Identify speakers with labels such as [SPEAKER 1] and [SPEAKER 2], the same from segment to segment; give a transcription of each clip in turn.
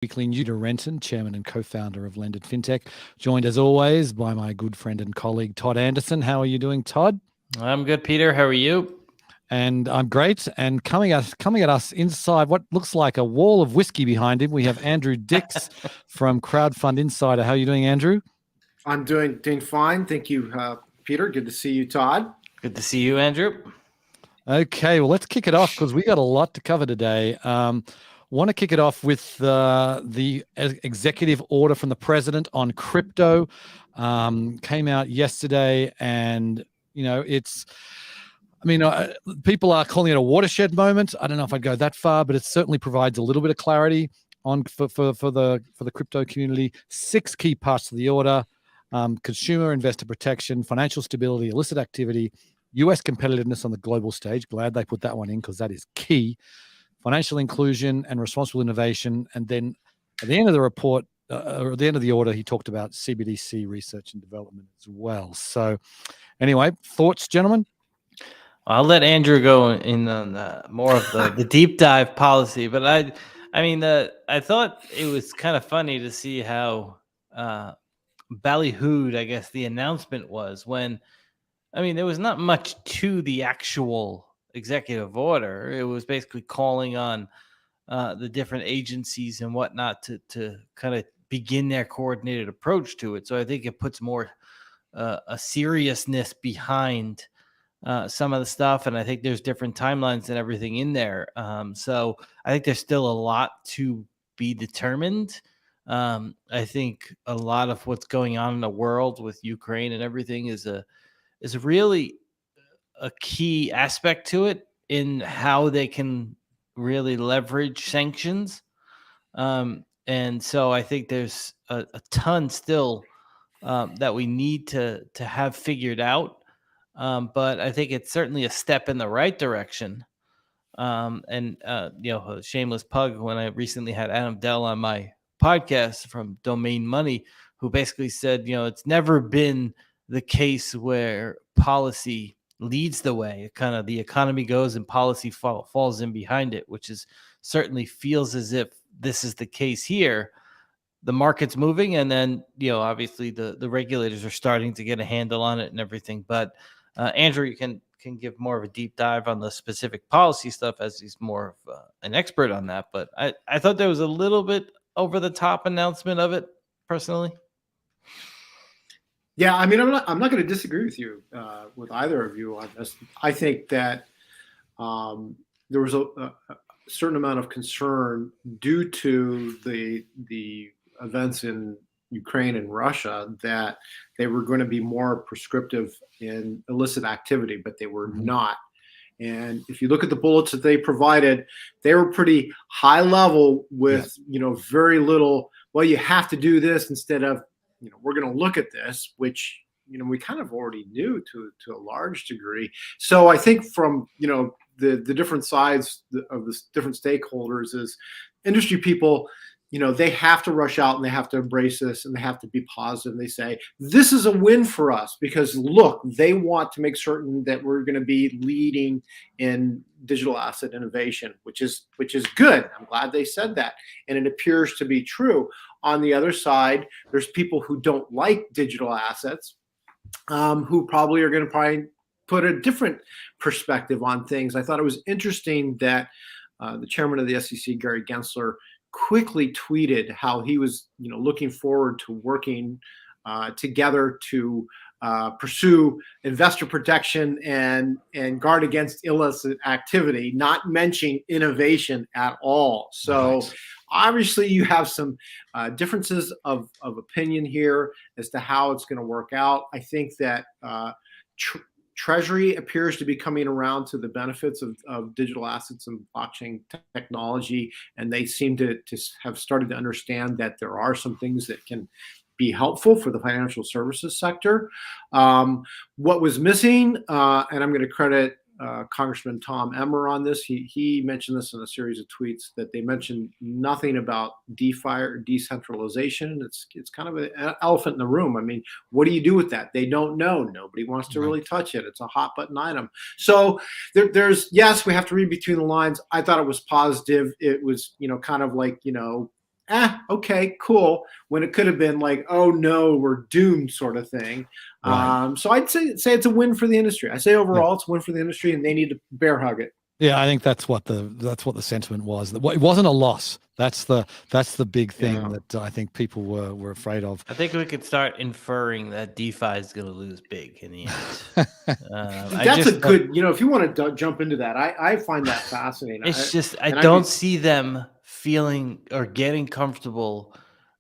[SPEAKER 1] Weekly News. Renton, Chairman and Co-founder of LendIt Fintech, joined as always by my good friend and colleague, Todd Anderson. How are you doing, Todd?
[SPEAKER 2] I'm good, Peter. How are you?
[SPEAKER 1] And I'm great. And coming at us inside what looks like a wall of whiskey behind him, we have Andrew Dix from Crowdfund Insider. How are you doing, Andrew?
[SPEAKER 3] I'm doing fine. Thank you, Peter. Good to see you, Todd.
[SPEAKER 2] Good to see you, Andrew.
[SPEAKER 1] Okay, well, let's kick it off because we got a lot to cover today. Want to kick it off with the executive order from the president on crypto. Came out yesterday, and people are calling it a watershed moment. I don't know if I'd go that far, but it certainly provides a little bit of clarity on for the crypto community. 6 key parts to the order: consumer investor protection, financial stability, illicit activity, U.S. competitiveness on the global stage. Glad they put that one in because that is key. Financial inclusion and responsible innovation. And then at the end of the report, or at the end of the order, he talked about CBDC research and development as well. So anyway, thoughts, gentlemen?
[SPEAKER 2] I'll let Andrew go in on more of the deep dive policy, but I thought it was kind of funny to see how ballyhooed, I guess, the announcement was when, there was not much to the actual executive order. It was basically calling on the different agencies and whatnot to kind of begin their coordinated approach to it. So I think it puts more a seriousness behind some of the stuff, and I think there's different timelines and everything in there. So I think there's still a lot to be determined. I think a lot of what's going on in the world with Ukraine and everything is really a key aspect to it in how they can really leverage sanctions. And so I think there's a ton still that we need to have figured out. But I think it's certainly a step in the right direction. A shameless plug, when I recently had Adam Dell on my podcast from Domain Money, who basically said, it's never been the case where policy leads the way. Kind of the economy goes and policy falls in behind it, which is certainly feels as if this is the case here. The market's moving, and then obviously the regulators are starting to get a handle on it and everything. But Andrew, you can give more of a deep dive on the specific policy stuff, as he's more of an expert on that. But I thought there was a little bit over the top announcement of it personally.
[SPEAKER 3] Yeah, I'm not going to disagree with you, with either of you on this. I think that there was a certain amount of concern due to the events in Ukraine and Russia that they were going to be more prescriptive in illicit activity, but they were not. And if you look at the bullets that they provided, they were pretty high level with, very little, well, you have to do this instead of, we're going to look at this, which, we kind of already knew to a large degree. So I think from, the different sides of the different stakeholders is industry people, they have to rush out and they have to embrace this and they have to be positive. And they say, this is a win for us because look, they want to make certain that we're going to be leading in digital asset innovation, which is good. I'm glad they said that. And it appears to be true. On the other side, there's people who don't like digital assets, who probably are going to put a different perspective on things. I thought it was interesting that the chairman of the SEC, Gary Gensler, quickly tweeted how he was, looking forward to working together to pursue investor protection and guard against illicit activity, not mentioning innovation at all. So obviously you have some differences of opinion here as to how it's going to work out. I think that Treasury appears to be coming around to the benefits of digital assets and blockchain technology, and they seem to have started to understand that there are some things that can be helpful for the financial services sector. What was missing, and I'm going to credit Congressman Tom Emmer on this. He mentioned this in a series of tweets that they mentioned nothing about DeFi or decentralization. It's kind of an elephant in the room. I mean, what do you do with that? They don't know. Nobody wants to really touch it. It's a hot button item. So there's, yes, we have to read between the lines. I thought it was positive. It was, kind of like, okay, cool, when it could have been like, oh no, we're doomed sort of thing.
[SPEAKER 1] Right.
[SPEAKER 3] So I'd say it's a win for the industry. I say
[SPEAKER 1] Yeah.
[SPEAKER 3] overall it's a win for the industry, and they need to bear hug it.
[SPEAKER 1] Yeah, I think that's what the sentiment was. It wasn't a loss. That's the big thing
[SPEAKER 3] Yeah.
[SPEAKER 1] that I think people were afraid of.
[SPEAKER 2] I think we could start inferring that DeFi is going to lose big in the end.
[SPEAKER 3] That's a good, if you want to jump into that, I find that fascinating.
[SPEAKER 2] It's just I don't see them feeling or getting comfortable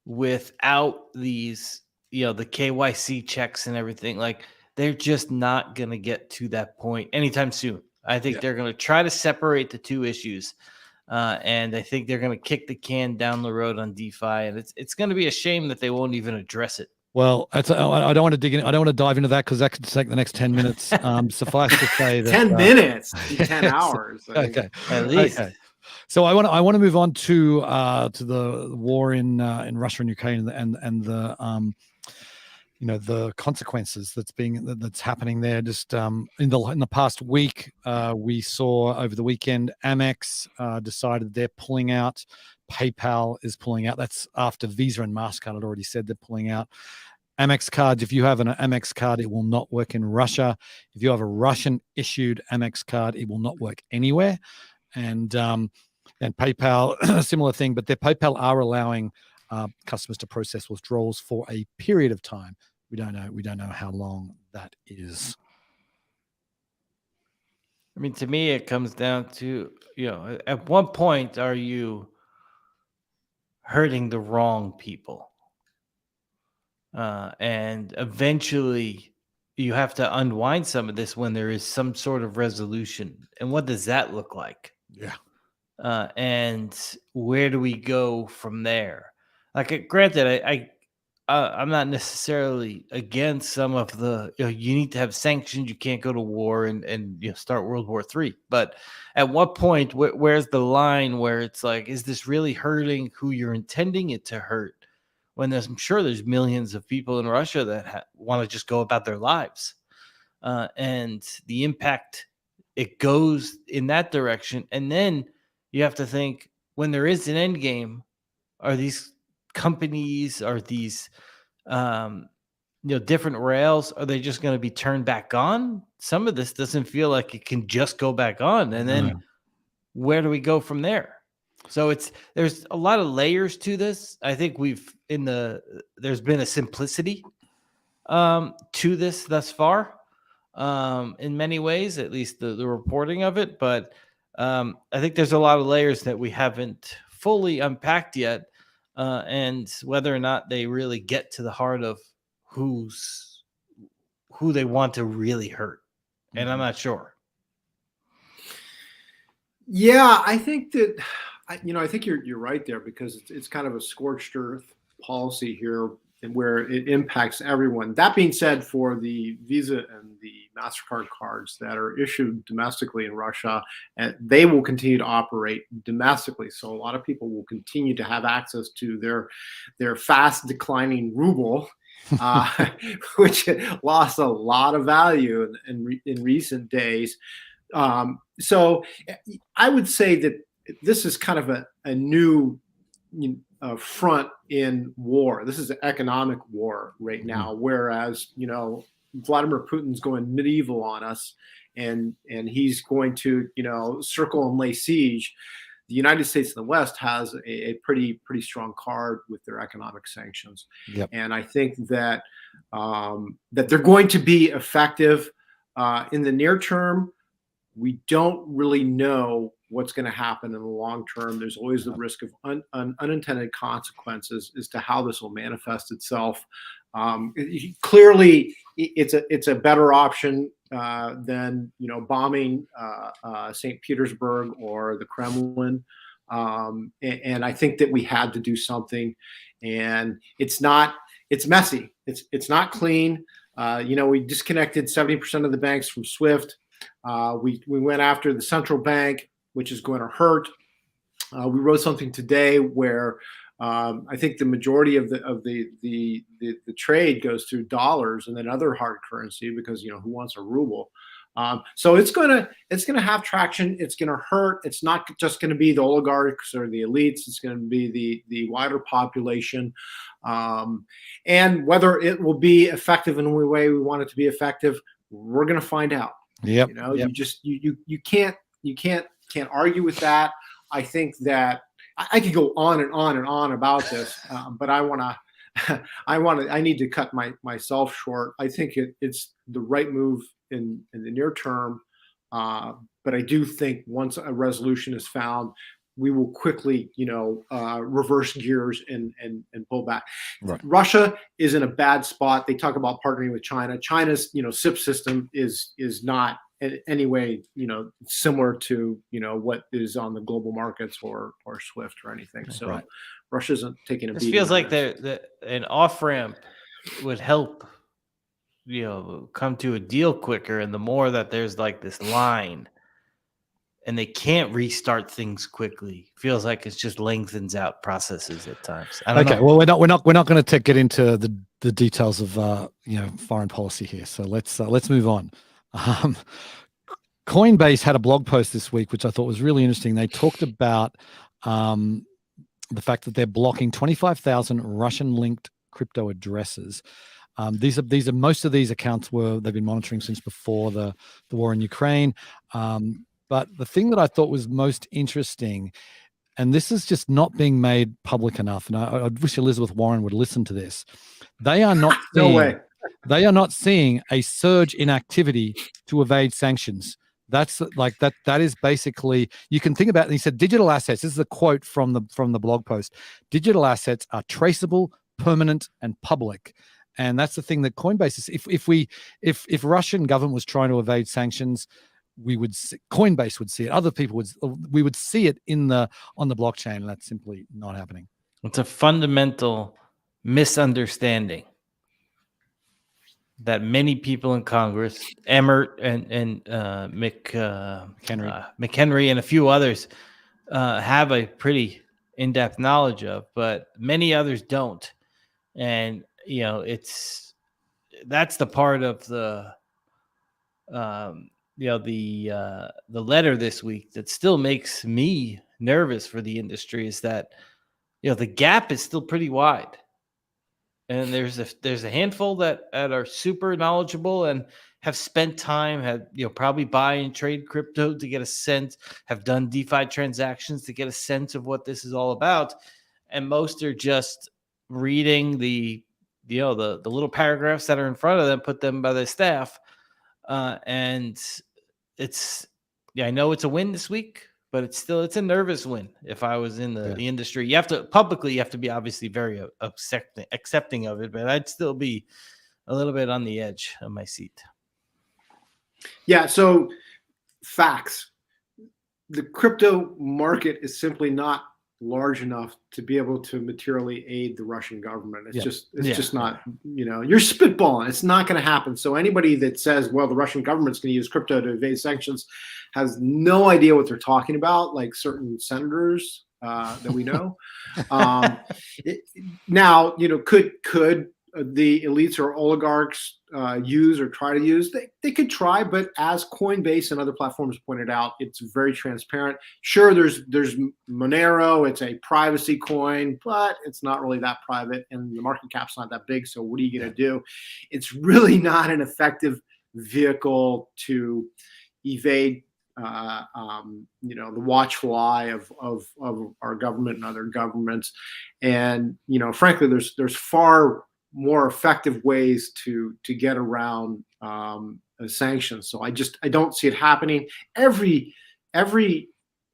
[SPEAKER 2] without these, the KYC checks and everything. Like they're just not going to get to that point anytime soon. I think they're going to try to separate the two issues. And I think they're going to kick the can down the road on DeFi. And it's going to be a shame that they won't even address it.
[SPEAKER 1] Well, I don't want to dig in. I don't want to dive into that because that could take the next 10 minutes. Suffice to say that
[SPEAKER 3] 10 minutes, 10 hours.
[SPEAKER 1] Okay,
[SPEAKER 2] at least.
[SPEAKER 1] Okay. So I want to move on to the war in Russia and Ukraine and the the consequences that's happening there. Just in the past week, we saw over the weekend Amex decided they're pulling out. PayPal is pulling out. That's after Visa and MasterCard had already said they're pulling out. Amex cards, if you have an Amex card, it will not work in Russia. If you have a Russian issued Amex card, it will not work anywhere. And PayPal, a similar thing, but their PayPal are allowing customers to process withdrawals for a period of time. We don't know how long that is.
[SPEAKER 2] I mean, to me, it comes down to, at what point are you hurting the wrong people? And eventually you have to unwind some of this when there is some sort of resolution. And what does that look like?
[SPEAKER 1] Yeah.
[SPEAKER 2] And where do we go from there? Like, granted, I'm not necessarily against some of the, you need to have sanctions. You can't go to war and start World War III. But at what point, where's the line where it's like, is this really hurting who you're intending it to hurt? When I'm sure there's millions of people in Russia that want to just go about their lives. And the impact, it goes in that direction. And then you have to think, when there is an end game, are these companies, are these different rails, are they just going to be turned back on? Some of this doesn't feel like it can just go back on. And then where do we go from there? So there's a lot of layers to this. I think there's been a simplicity to this thus far, in many ways, at least the reporting of it. But I think there's a lot of layers that we haven't fully unpacked yet, and whether or not they really get to the heart of who they want to really hurt. And I'm not sure.
[SPEAKER 3] Yeah, I think that, I think you're right there, because it's kind of a scorched earth policy here, and where it impacts everyone. That being said, for the Visa and the MasterCard cards that are issued domestically in Russia, they will continue to operate domestically. So a lot of people will continue to have access to their fast declining ruble, which lost a lot of value in recent days. So I would say that this is kind of a new front in war. This is an economic war right now, whereas Vladimir Putin's going medieval on us, and he's going to circle and lay siege. The United States and the West has a pretty strong card with their economic sanctions.
[SPEAKER 1] Yep.
[SPEAKER 3] And I think that that they're going to be effective in the near term. We don't really know what's going to happen in the long term. There's always the risk of unintended consequences as to how this will manifest itself. Clearly, it's a better option than bombing St. Petersburg or the Kremlin. And I think that we had to do something. And it's messy. It's not clean. We disconnected 70% of the banks from SWIFT. We went after the central bank, which is going to hurt. We wrote something today where I think the majority of the trade goes through dollars and then other hard currency, because who wants a ruble? So it's gonna have traction. It's gonna hurt. It's not just gonna be the oligarchs or the elites. It's gonna be the wider population. And whether it will be effective in the way we want it to be effective, we're gonna find out.
[SPEAKER 1] Yep.
[SPEAKER 3] You know,
[SPEAKER 1] Yep.
[SPEAKER 3] you can't argue with that. I think that I could go on and on and on about this, but I need to cut myself short. I think it's the right move in the near term, but I do think once a resolution is found, we will quickly, reverse gears and pull back.
[SPEAKER 1] Right.
[SPEAKER 3] Russia is in a bad spot. They talk about partnering with China. China's, SIP system is not in any way, similar to, what is on the global markets or SWIFT or anything. So
[SPEAKER 1] Right.
[SPEAKER 3] Russia isn't taking a
[SPEAKER 2] This
[SPEAKER 3] beating.
[SPEAKER 2] feels like an off ramp would help, come to a deal quicker. And the more that there's like this line, and they can't restart things quickly, feels like it's just lengthens out processes at times. I don't know.
[SPEAKER 1] Well, we're not going to get into the details of foreign policy here. So let's move on. Coinbase had a blog post this week, which I thought was really interesting. They talked about the fact that they're blocking 25,000 Russian-linked crypto addresses. These are most of these accounts they've been monitoring since before the war in Ukraine. But the thing that I thought was most interesting, and this is just not being made public enough, and I wish Elizabeth Warren would listen to this. They are not
[SPEAKER 3] No way.
[SPEAKER 1] They are not seeing a surge in activity to evade sanctions. That's like that. That is basically, you can think about it. And he said, digital assets. This is a quote from the blog post. Digital assets are traceable, permanent, and public. And that's the thing that Coinbase is. If Russian government was trying to evade sanctions, Coinbase would see it. Other people we would see it on the blockchain, and that's simply not happening.
[SPEAKER 2] It's a fundamental misunderstanding that many people in Congress, Emmert and McHenry and a few others have a pretty in-depth knowledge of, but many others don't. And that's the part of the letter this week that still makes me nervous for the industry, is that the gap is still pretty wide. And there's a handful that are super knowledgeable and have spent time, have probably buy and trade crypto to get a sense, have done DeFi transactions to get a sense of what this is all about, and most are just reading the little paragraphs that are in front of them, put them by the staff, and I know it's a win this week, but it's a nervous win. If I was in the industry, you have to be obviously very accepting of it, but I'd still be a little bit on the edge of my seat.
[SPEAKER 3] Yeah. So facts, the crypto market is simply not large enough to be able to materially aid the Russian government. It's just not, you're spitballing. It's not going to happen. So anybody that says, well, the Russian government's going to use crypto to evade sanctions has no idea what they're talking about, like certain senators that we know. Now, could the elites or oligarchs use or try to use? They could try, but as Coinbase and other platforms pointed out, it's very transparent. Sure, there's Monero. It's a privacy coin, but it's not really that private, and the market cap's not that big. So what are you going to do? It's really not an effective vehicle to evade the watchful eye of our government and other governments. And frankly, there's far more effective ways to get around sanctions. So I don't see it happening. Every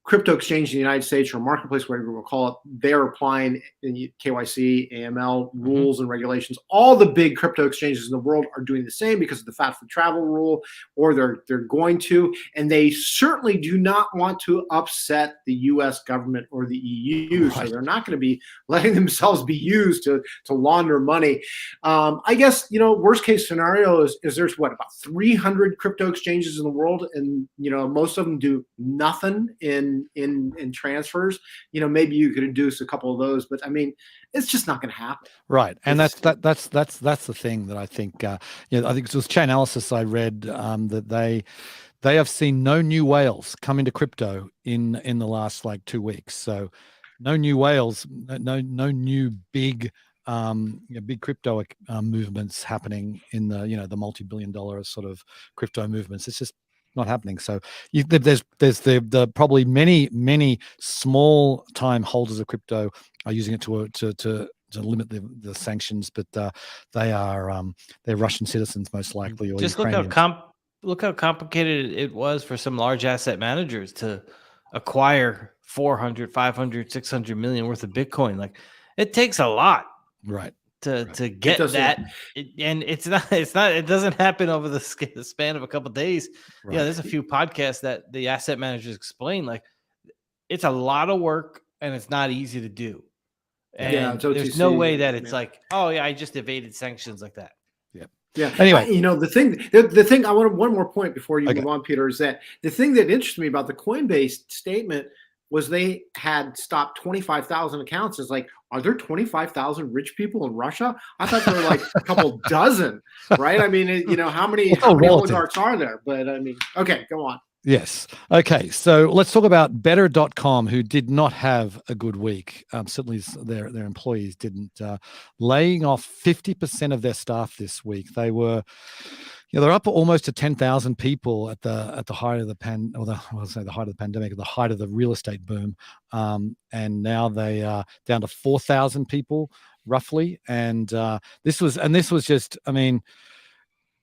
[SPEAKER 3] crypto exchange in the United States, or marketplace, whatever we'll call it, they're applying KYC, AML rules and regulations. All the big crypto exchanges in the world are doing the same because of the FATF travel rule, or they're going to, and they certainly do not want to upset the U.S. government or the EU. So they're not going to be letting themselves be used to launder money. I guess, worst case scenario is there's about 300 crypto exchanges in the world, and most of them do nothing in in transfers, maybe you could induce a couple of those, but I mean, it's just not going to happen.
[SPEAKER 1] Right, and that's the thing that I think. I think it was Chainalysis I read that they have seen no new whales come into crypto in the last like 2 weeks. So no new whales, no new big big crypto movements happening in the multi-billion-dollar sort of crypto movements. It's just not happening. So there's the probably many small time holders of crypto are using it to limit the sanctions, but they're Russian citizens most likely, or
[SPEAKER 2] just
[SPEAKER 1] Ukrainians.
[SPEAKER 2] look how complicated it was for some large asset managers to acquire 400, 500, 600 million worth of Bitcoin. Like, it takes a lot,
[SPEAKER 1] right,
[SPEAKER 2] to get that. And it doesn't happen over the span of a couple of days.
[SPEAKER 1] right.
[SPEAKER 2] Yeah, there's a few podcasts that the asset managers explain, like, it's a lot of work and it's not easy to do. And there's no way that it's like, oh yeah, I just evaded sanctions like that.
[SPEAKER 3] Yeah.
[SPEAKER 2] Anyway,
[SPEAKER 3] the thing I want one more point before you move on, Peter, is that the thing that interests me about the Coinbase statement was they had stopped 25,000 accounts. It's like, are there 25,000 rich people in Russia? I thought there were like a couple dozen, right? I mean, how many oligarchs are there? But I mean, okay, go on.
[SPEAKER 1] Yes. Okay. So let's talk about Better.com, who did not have a good week. Certainly their employees didn't. Laying off 50% of their staff this week. They were, they're up almost to 10,000 people at the height of the height of the pandemic, at the height of the real estate boom, and now they are down to 4,000 people roughly. And this was just, I mean,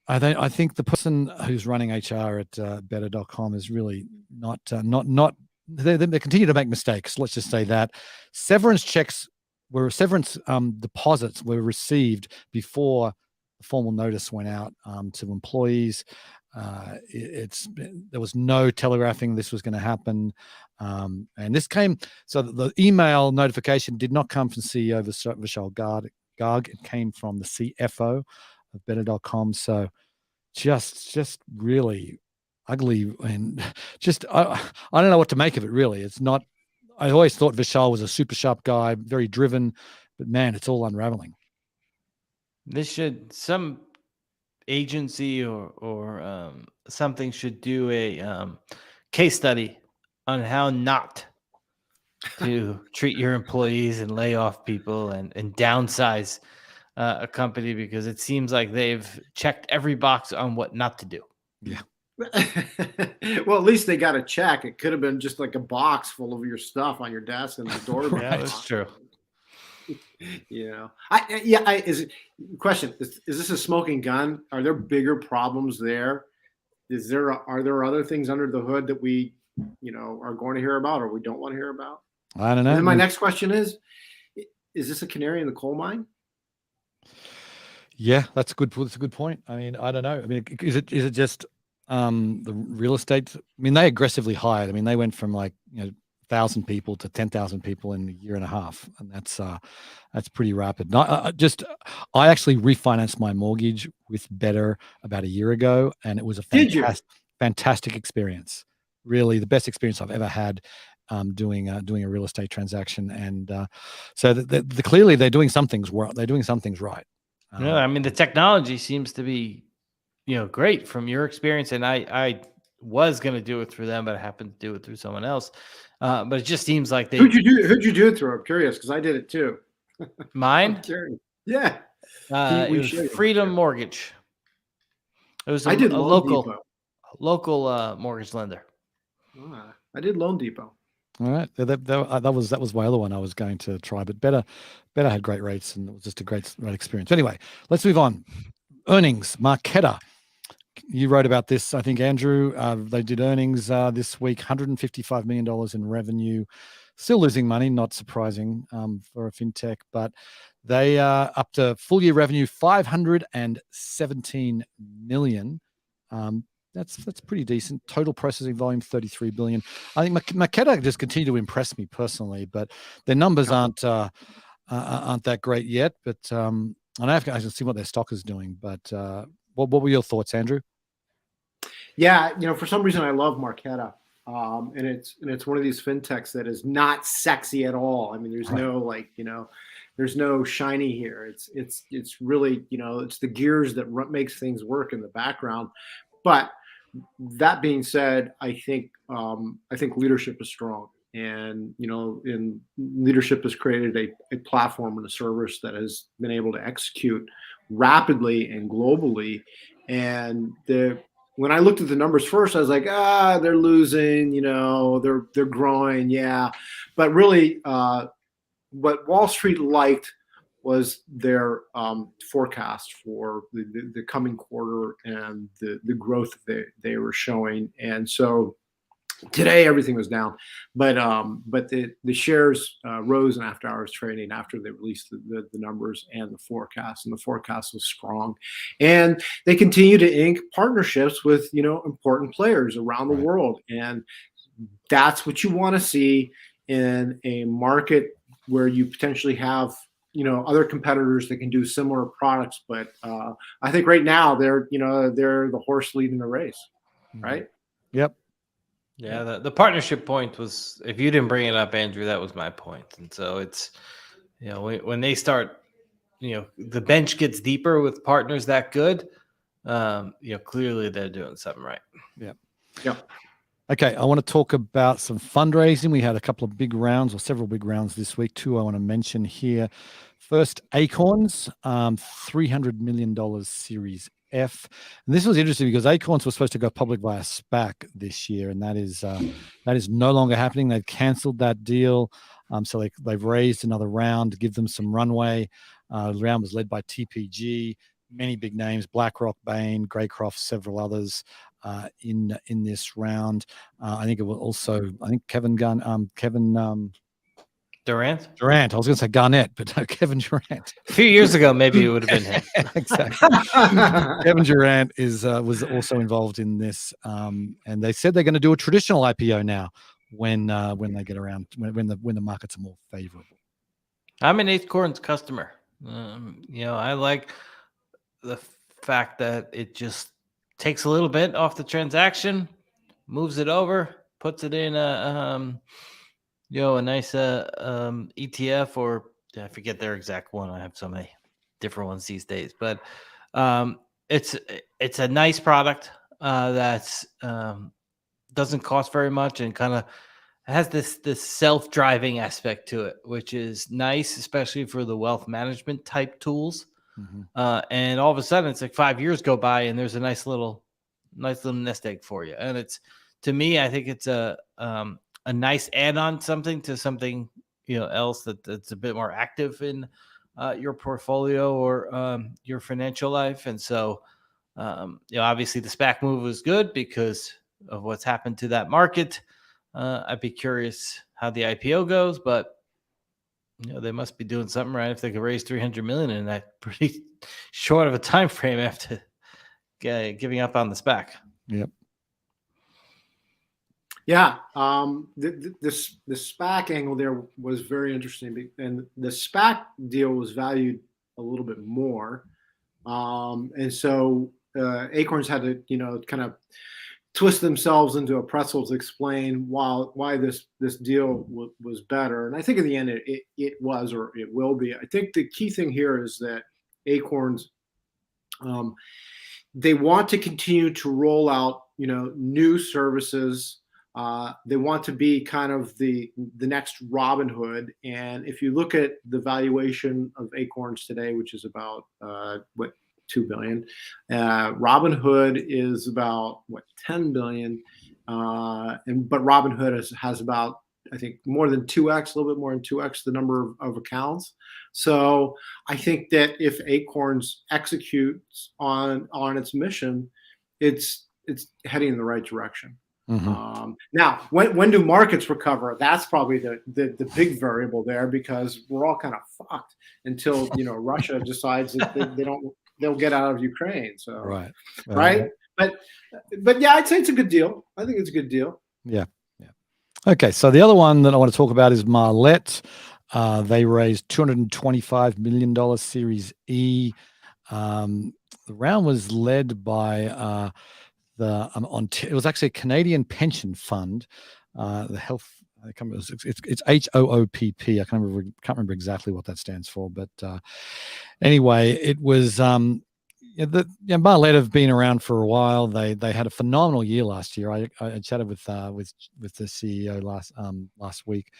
[SPEAKER 1] I think the person who's running HR at Better.com is really not. They continue to make mistakes. Let's just say that severance deposits were received before the formal notice went out to employees. There was no telegraphing this was going to happen, and this came. So the email notification did not come from CEO Vishal Garg. It came from the CFO of Better.com. So just really ugly, and just I don't know what to make of it, really. It's not. I always thought Vishal was a super sharp guy, very driven, but man, it's all unraveling.
[SPEAKER 2] Some agency or something should do a case study on how not to treat your employees and lay off people and downsize a company, because it seems like they've checked every box on what not to do.
[SPEAKER 1] Yeah.
[SPEAKER 3] Well, at least they got a check. It could have been just like a box full of your stuff on your desk and the door.
[SPEAKER 2] Yeah, that's true.
[SPEAKER 3] Question: is this a smoking gun? Are there bigger problems there? Are there other things under the hood that we, are going to hear about or we don't want to hear about?
[SPEAKER 1] I don't know.
[SPEAKER 3] And then my next question is this a canary in the coal mine?
[SPEAKER 1] Yeah, that's a good point. I mean, I don't know. I mean, is it just the real estate? I mean, they aggressively hired. I mean, they went from 1,000 people to 10,000 people in a year and a half, and that's pretty rapid. I actually refinanced my mortgage with Better about a year ago, and it was a fantastic experience. Really, the best experience I've ever had doing a real estate transaction. And so clearly they're doing some things right.
[SPEAKER 2] Yeah, I mean, the technology seems to be, great from your experience. And I was going to do it through them, but I happened to do it through someone else. But it just seems like
[SPEAKER 3] who'd you do it through? I'm curious, because I did it too.
[SPEAKER 2] Mine?
[SPEAKER 3] Yeah.
[SPEAKER 2] It was Freedom Mortgage. It was a local mortgage lender.
[SPEAKER 3] I did Loan Depot.
[SPEAKER 1] All right, that was my other one I was going to try, but Better had great rates, and it was just a great experience. Anyway, let's move on. Earnings, Marqeta. You wrote about this, I think, Andrew. They did earnings this week, $155 million in revenue. Still losing money, not surprising for a fintech, but they are up to full year revenue, $517 million. That's pretty decent. Total processing volume, 33 billion. I think Marqeta just continue to impress me personally, but their numbers aren't that great yet. But I have to see what their stock is doing. But what were your thoughts, Andrew?
[SPEAKER 3] Yeah, for some reason I love Marqeta. and it's one of these fintechs that is not sexy at all. I mean, there's no like there's no shiny here. It's really it's the gears that makes things work in the background. But that being said, I think leadership is strong, and in leadership has created a platform and a service that has been able to execute rapidly and globally. And when I looked at the numbers first, I was like, they're losing, they're growing, yeah, but really, what Wall Street liked was their forecast for the coming quarter and the growth they were showing. And so today everything was down, but the shares rose in after hours trading after they released the numbers and the forecast was strong, and they continue to ink partnerships with important players around the world, and that's what you want to see in a market where you potentially have other competitors that can do similar products. But I think right now they're the horse leading the race, right?
[SPEAKER 1] Yep.
[SPEAKER 2] Yeah, the partnership point was, if you didn't bring it up, Andrew, that was my point. And so it's, when they start, the bench gets deeper with partners that good, clearly they're doing something right.
[SPEAKER 1] Yeah.
[SPEAKER 3] Yeah.
[SPEAKER 1] Okay, I want to talk about some fundraising. We had a couple of big rounds, or several big rounds this week. Two I want to mention here. First, Acorns, $300 million Series F. And this was interesting because Acorns was supposed to go public via SPAC this year, and that is no longer happening. They've canceled that deal, so they've raised another round to give them some runway. The round was led by TPG, many big names: BlackRock, Bain, Greycroft, several others. In this round, I think it will also. I think Kevin
[SPEAKER 2] Durant.
[SPEAKER 1] I was going to say Garnett, but no, Kevin Durant.
[SPEAKER 2] A few years ago, maybe it would have been him.
[SPEAKER 1] Exactly. Kevin Durant was also involved in this, and they said they're going to do a traditional IPO now when they get around when the markets are more favorable.
[SPEAKER 2] I'm an Acorns customer. I like the fact that it just takes a little bit off the transaction, moves it over, puts it in a nice ETF, or I forget their exact one. I have so many different ones these days, but it's a nice product that's doesn't cost very much and kind of has this self-driving aspect to it, which is nice, especially for the wealth management type tools.
[SPEAKER 1] Mm-hmm.
[SPEAKER 2] And all of a sudden, it's like 5 years go by, and there's a nice little nest egg for you. And to me, I think it's a nice add-on to something else that's a bit more active in your portfolio or your financial life. And so, obviously, the SPAC move was good because of what's happened to that market. I'd be curious how the IPO goes, but they must be doing something right if they could raise $300 million in that pretty short of a time frame after giving up on the SPAC.
[SPEAKER 1] Yep.
[SPEAKER 3] Yeah. The SPAC angle there was very interesting, and the SPAC deal was valued a little bit more, and so Acorns had to kind of twist themselves into a pretzel to explain why this deal was better. And I think in the end it was, or it will be. I think the key thing here is that Acorns, they want to continue to roll out new services. They want to be kind of the next Robinhood. And if you look at the valuation of Acorns today, which is about $2 billion. Robinhood is about 10 billion, but Robinhood has about, I think, more than 2x, a little bit more than 2x the number of accounts. So I think that if Acorns executes on its mission, it's heading in the right direction.
[SPEAKER 1] Mm-hmm.
[SPEAKER 3] Now, when do markets recover? That's probably the big variable there, because we're all kind of fucked until Russia decides that they'll get out of Ukraine. So right. But yeah, I'd say it's a good deal. I think it's a good deal.
[SPEAKER 1] Yeah. Okay, so the other one that I want to talk about is Marlette. They raised $225 million Series E. The round was led by it was actually a Canadian pension fund, the health. I can't remember, it's HOOPP. I can't remember exactly what that stands for, but anyway, it was Marlette have been around for a while. They had a phenomenal year last year. I chatted with the CEO last week,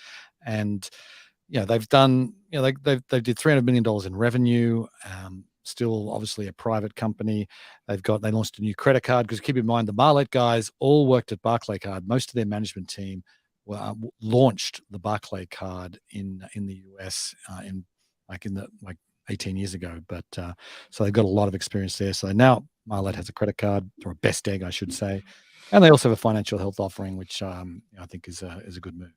[SPEAKER 1] and they've done they did $300 million in revenue. Still obviously a private company. They launched a new credit card, because keep in mind the Marlette guys all worked at Barclaycard. Most of their management team launched the Barclaycard in the US in 18 years ago. But so they've got a lot of experience there. So now Marlette has a credit card, or a best egg, I should say, and they also have a financial health offering, which I think is a good move.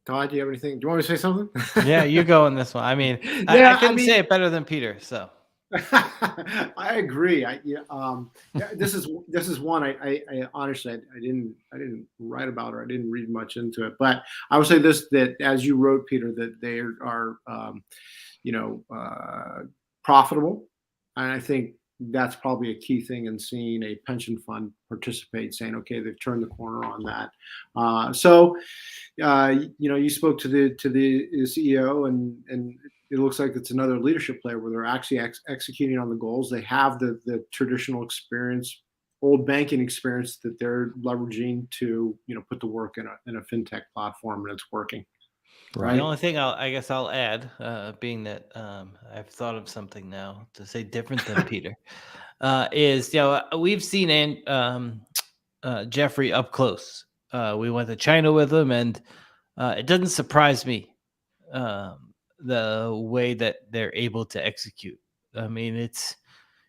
[SPEAKER 3] Todd, do you have anything? Do you want me to say something?
[SPEAKER 2] Yeah, you go on this one. I mean,
[SPEAKER 3] Yeah,
[SPEAKER 2] I couldn't say it better than Peter. So
[SPEAKER 3] I agree. This is one I honestly I didn't write about, or I didn't read much into it, but I would say this, that as you wrote, Peter, that they are profitable, and I think that's probably a key thing in seeing a pension fund participate, saying, okay, they've turned the corner on that. You spoke to the CEO, and it looks like it's another leadership player where they're actually executing on the goals. They have the traditional experience, old banking experience, that they're leveraging to put the work in a fintech platform, and it's working.
[SPEAKER 2] Right. The only thing I guess I'll add, being that I've thought of something now to say different than Peter, is we've seen Jeffrey up close. We went to China with him, and it doesn't surprise me the way that they're able to execute. I mean,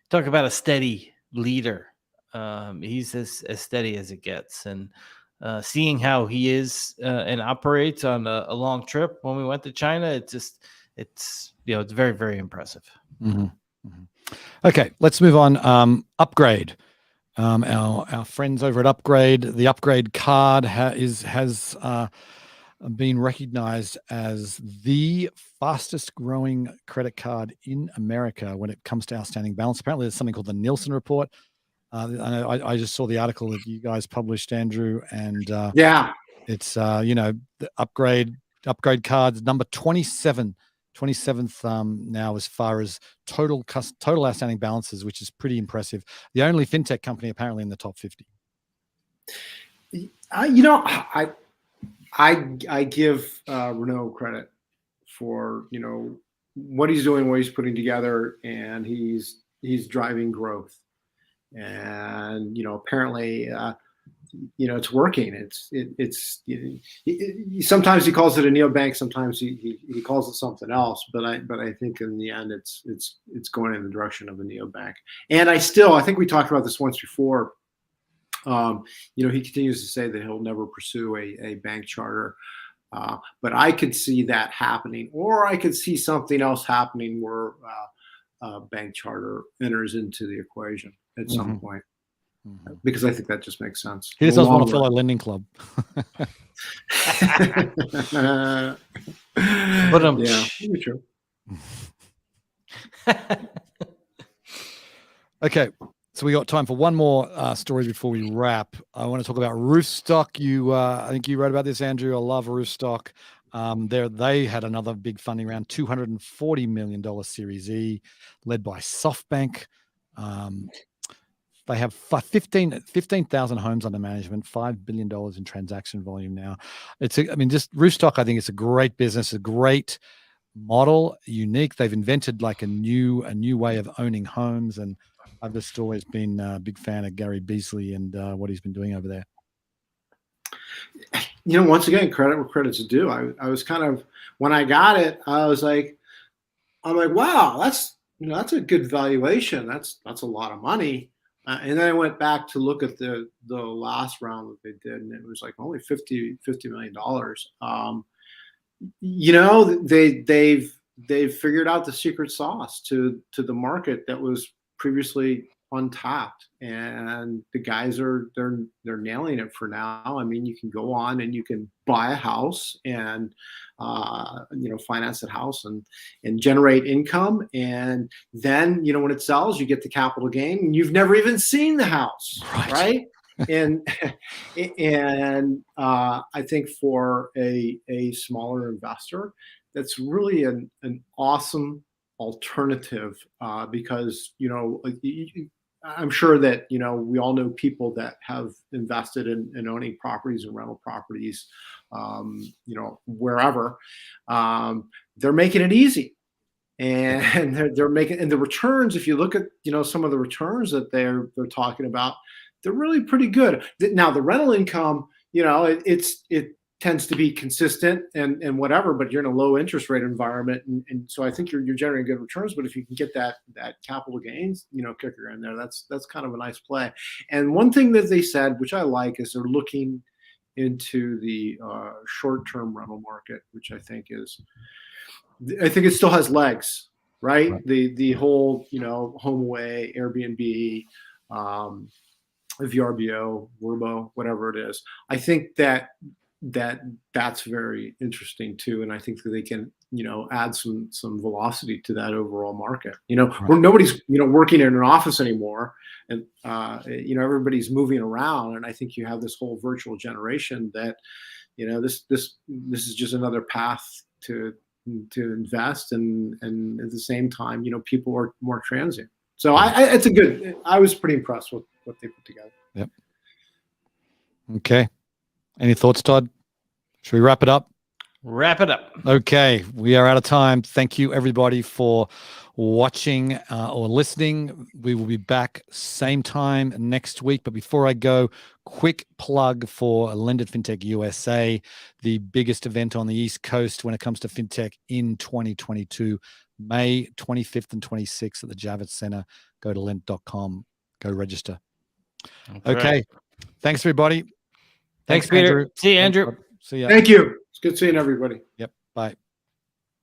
[SPEAKER 2] talk about a steady leader. He's as steady as it gets, and seeing how he is and operates on a long trip when we went to China, it's very, very impressive.
[SPEAKER 1] Mm-hmm. Mm-hmm. Okay, let's move on. Upgrade. Our friends over at Upgrade, the Upgrade card has been recognized as the fastest growing credit card in America when it comes to outstanding balance. Apparently, there's something called the Nielsen report. I just saw the article that you guys published, Andrew, and it's the Upgrade cards number 27. 27th now as far as total outstanding balances, which is pretty impressive. The only fintech company apparently in the top 50.
[SPEAKER 3] I give Renaud credit for what he's doing, what he's putting together, and he's driving growth, and apparently it's working. It's sometimes he calls it a neobank, sometimes he calls it something else, but I think in the end it's going in the direction of a neobank. And I think we talked about this once before. He continues to say that he'll never pursue a bank charter, but I could see that happening, or I could see something else happening where bank charter enters into the equation at some point. Because I think that just makes sense.
[SPEAKER 1] He just doesn't want to follow Lending Club.
[SPEAKER 2] But
[SPEAKER 3] true.
[SPEAKER 1] Okay, so we got time for one more story before we wrap. I want to talk about Roofstock. I think you wrote about this, Andrew. I love Roofstock. They had another big funding round, $240 million Series E, led by SoftBank. They have 15,000 homes under management, $5 billion in transaction volume now. Just Roofstock, I think it's a great business, a great model, unique. They've invented like a new way of owning homes, and I've just always been a big fan of Gary Beasley and what he's been doing over there.
[SPEAKER 3] Once again, credit where credit's due. I was kind of, when I got it, I'm like, wow, that's a good valuation. That's a lot of money. And then I went back to look at the last round that they did, and it was like only $50 million. They've figured out the secret sauce to the market that was previously untapped, and the guys are they're nailing it for now. I mean, you can go on and you can buy a house and finance that house and generate income, and then when it sells, you get the capital gain, and you've never even seen the house, right? And I think for a smaller investor, that's really an awesome alternative, because I'm sure that we all know people that have invested in owning properties and rental properties, wherever. They're making it easy, and they're making, and the returns, if you look at some of the returns that they're talking about, they're really pretty good. Now the rental income, it tends to be consistent and whatever, but you're in a low interest rate environment, and so I think you're generating good returns. But if you can get that capital gains kicker in there, that's kind of a nice play. And one thing that they said, which I like, is they're looking into the short-term rental market, which I think it still has legs, right? The whole HomeAway, Airbnb, VRBO, Vrbo, whatever it is. I think that's very interesting too, and I think that they can add some velocity to that overall market. Where nobody's working in an office anymore, and everybody's moving around, and I think you have this whole virtual generation that this is just another path to invest, and at the same time people are more transient. So I was pretty impressed with what they put together.
[SPEAKER 1] Yep. Okay. Any thoughts, Todd? Should we wrap it up?
[SPEAKER 2] Wrap it up.
[SPEAKER 1] Okay. We are out of time. Thank you, everybody, for watching or listening. We will be back same time next week. But before I go, quick plug for LendIt Fintech USA, the biggest event on the East Coast when it comes to fintech in 2022, May 25th and 26th at the Javits Center. Go to lendit.com. Go register. Okay. Right. Thanks, everybody.
[SPEAKER 2] Thanks, Peter.
[SPEAKER 1] Andrew.
[SPEAKER 2] See you, Andrew.
[SPEAKER 1] See ya.
[SPEAKER 3] Thank you. It's good seeing everybody.
[SPEAKER 1] Yep. Bye.